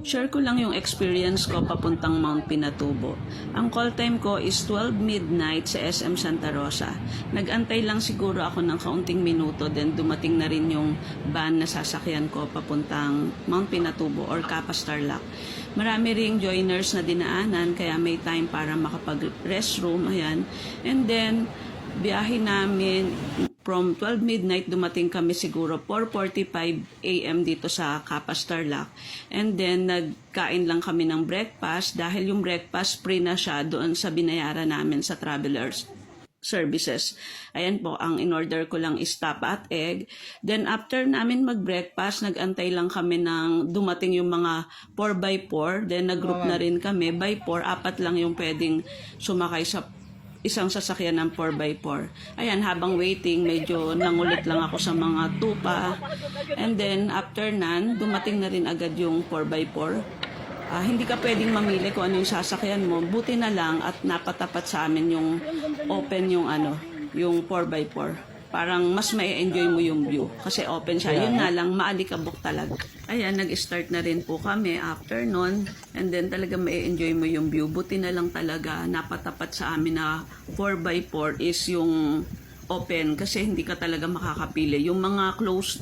Share ko lang yung experience ko papuntang Mount Pinatubo. Ang call time ko is 12 midnight sa SM Santa Rosa. Nagantay lang siguro ako ng kaunting minuto, then dumating na rin yung van na sasakyan ko papuntang Mount Pinatubo or Capas Tarlac. Marami ring joiners na dinaanan kaya may time para makapag-restroom. Ayan. And then, biyahe namin from 12 midnight, dumating kami siguro 4:45 AM dito sa Capas Tarlac. And then, nagkain lang kami ng breakfast dahil yung breakfast free na siya doon sa binayaran namin sa Travelers Services. Ayan po, ang in-order ko lang is tapa at egg. Then, after namin mag-breakfast, nag-antay lang kami ng dumating yung mga 4x4. Then, nag-group na rin kami. By 4, apat lang yung pwedeng sumakay sa isang sasakyan ng 4x4. Ayan, habang waiting, medyo nangulit lang ako sa mga tupa. And then, after nan, dumating na rin agad yung 4x4. Hindi ka pwedeng mamili kung ano yung sasakyan mo. Buti na lang at napatapat sa amin yung open yung yung 4x4. Parang mas mai-enjoy mo yung view kasi open siya. Yun nga lang, maalikabok talaga. Ayan, nag-start na rin po kami after nun. And then talaga mai-enjoy mo yung view. Buti na lang talaga napatapat sa amin na 4x4 is yung open kasi hindi ka talaga makakapili. Yung mga close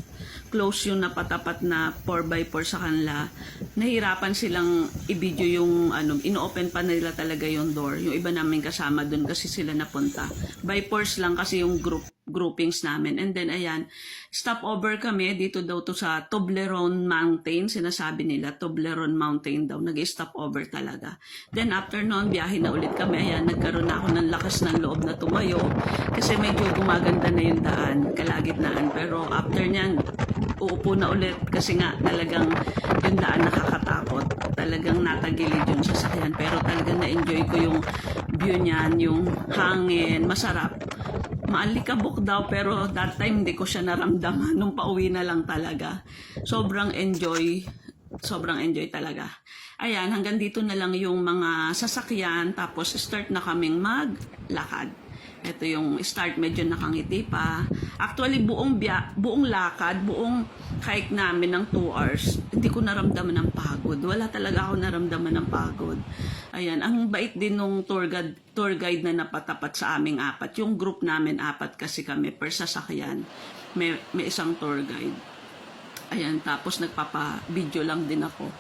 yung napatapat na 4x4 sa kanila, nahirapan silang i-video yung ino-open pa nila talaga yung door. Yung iba namin kasama dun kasi sila napunta. By force lang kasi yung groupings namin. And then ayan, stop over kami dito daw to sa Toblerone Mountain. Sinasabi nila Toblerone Mountain daw. Nag-stop over talaga. Then after noon, biyahe na ulit kami. Ayan, nagkaroon na ako ng lakas ng loob na tumayo kasi medyo gumaganda na yung daan, kalagitnaan. Pero after nyan, uupo na ulit kasi nga talagang yung daan nakakatakot. Talagang natagilid yung sasakyan. Pero talagang na-enjoy ko yung view niyan, yung hangin, masarap. Maalikabok daw pero that time hindi ko siya naramdaman nung pauwi na lang talaga. Sobrang enjoy talaga. Ayan, hanggang dito na lang yung mga sasakyan tapos start na kaming maglakad. Ito yung start, medyo nakangiti pa. Actually, buong lakad, buong hike namin ng 2 hours, hindi ko naramdaman ng pagod. Wala talaga ako naramdaman ng pagod. Ayan, ang bait din nung tour guide na napatapat sa aming apat. Yung group namin, apat kasi kami per sasakyan. May isang tour guide. Ayan, tapos nagpapa-video lang din ako.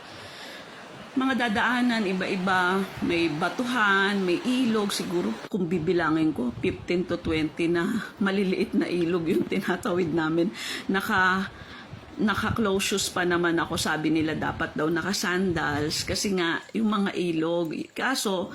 Mga dadaanan, iba-iba, may batuhan, may ilog, siguro kung bibilangin ko, 15 to 20 na maliliit na ilog yung tinatawid namin. Naka-close shoes pa naman ako, sabi nila dapat daw naka-sandals kasi nga yung mga ilog. Kaso,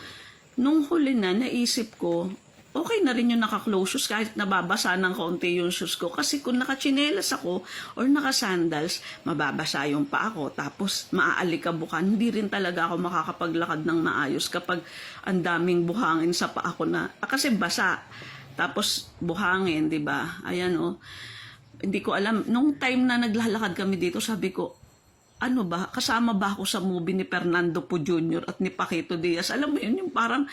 nung huli na, naisip ko, okay na rin yung naka-close shoes kahit nababasa ng kaunti yung shoes ko. Kasi kung naka-chinelas ako or naka-sandals, mababasa yung pa ako. Tapos maaalikabukan. Hindi rin talaga ako makakapaglakad ng maayos kapag ang daming buhangin sa pa ako na. Kasi basa. Tapos buhangin, di ba? Ayan Hindi ko alam. Nung time na naglalakad kami dito, sabi ko, ano ba? Kasama ba ako sa movie ni Fernando Po Jr. at ni Paquito Diaz? Alam mo yun, yung parang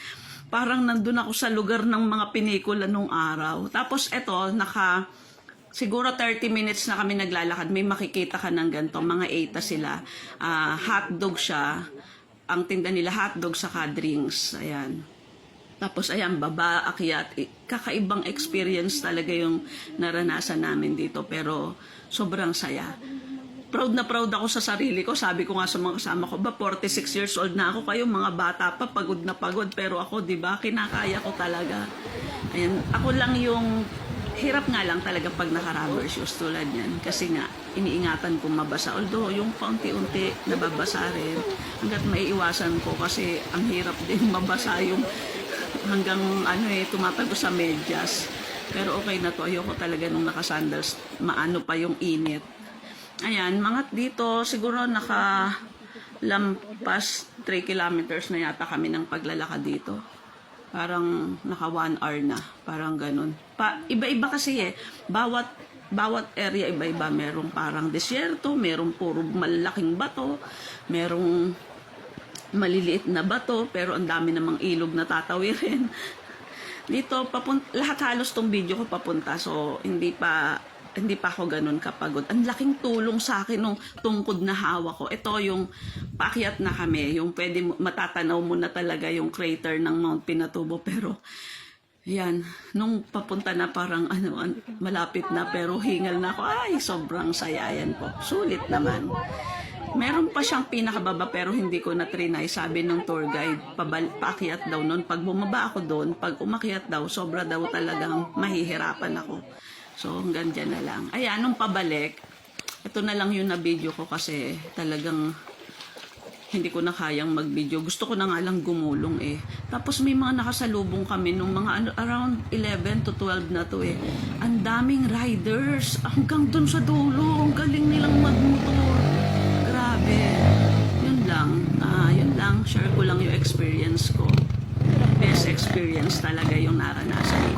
nandun ako sa lugar ng mga pinikula nung araw. Tapos eto, siguro 30 minutes na kami naglalakad, may makikita ka ng ganito, mga 8 sila. Hotdog siya, ang tinda nila hotdog saka drinks. Ayan. Tapos ayan, baba, akyat. Kakaibang experience talaga yung naranasan namin dito, pero sobrang saya. Proud na proud ako sa sarili ko. Sabi ko nga sa mga kasama ko, 46 years old na ako, kayo mga bata pa, pagod na pagod. Pero ako, di ba, kinakaya ko talaga. Ayan, ako lang yung, hirap nga lang talaga pag naka-rubber shoes tulad yan. Kasi nga, iniingatan kong mabasa. Although, yung paunti-unti nababasa rin. Hanggat maiiwasan ko kasi ang hirap din mabasa yung hanggang tumatago sa medyas. Pero okay na to. Ayoko talaga nung naka-sandals. Maano pa yung init. Ayan, mangat dito, siguro nakalampas 3 kilometers na yata kami ng paglalakad dito. Parang naka 1 hour na, parang ganun. Iba-iba kasi bawat area iba-iba. Merong parang desierto, merong puro malaking bato, merong maliliit na bato, pero ang dami namang ilog na tatawirin. Dito, lahat halos tong video ko papunta, so hindi pa hindi pa ako ganun kapagod. Ang laking tulong sa akin nung tungkod na hawak ko. Ito yung paakyat na kami, yung pwede matatanaw mo na talaga yung crater ng Mount Pinatubo. Pero yan, nung papunta na parang malapit na pero hingal na ako. Ay, sobrang saya yan po. Sulit naman. Meron pa siyang pinakababa pero hindi ko na trinay. Sabi ng tour guide, paakyat daw noon. Pag bumaba ako doon, pag umakyat daw, sobra daw talagang mahihirapan ako. So, hanggang dyan na lang. Ayan, nung pabalik, ito na lang yung na-video ko kasi talagang hindi ko na kayang mag-video. Gusto ko na nga lang gumulong eh. Tapos may mga nakasalubong kami nung mga around 11 to 12 na to eh. Ang daming riders. Hanggang dun sa dulo. Ang galing nilang magmotor. Grabe. Yun lang. Yun lang. Share ko lang yung experience ko. Best experience talaga yung naranasan ko.